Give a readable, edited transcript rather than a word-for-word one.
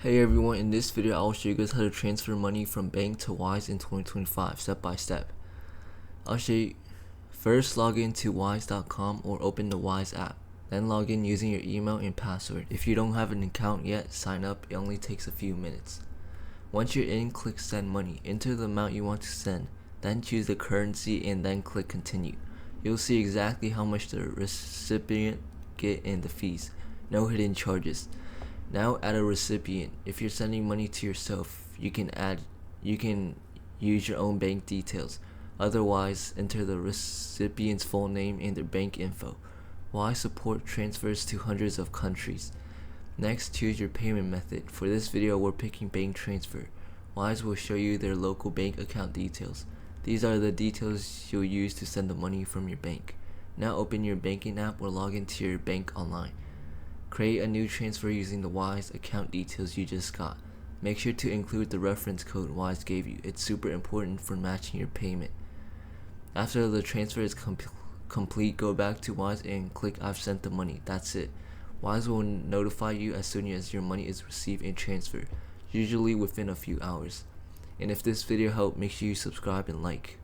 Hey everyone, in this video I will show you guys how to transfer money from bank to Wise in 2025 step by step. I'll show you. First, log in to wise.com or open the Wise app. Then log in using your email and password. If you don't have an account yet, sign up. It only takes a few minutes. Once you're in, click send money. Enter the amount you want to send. Then choose the currency and then click continue. You'll see exactly how much the recipient get and the fees. No hidden charges. Now add a recipient. If you're sending money to yourself, you can use your own bank details. Otherwise, enter the recipient's full name and their bank info. Wise support transfers to hundreds of countries. Next, choose your payment method. For this video, we're picking bank transfer. Wise will show you their local bank account details. These are the details you'll use to send the money from your bank. Now open your banking app or log into your bank online. Create a new transfer using the Wise account details you just got. Make sure to include the reference code Wise gave you. It's super important for matching your payment. After the transfer is complete, go back to Wise and click I've sent the money. That's it. Wise will notify you as soon as your money is received and transferred, usually within a few hours. And if this video helped, make sure you subscribe and like.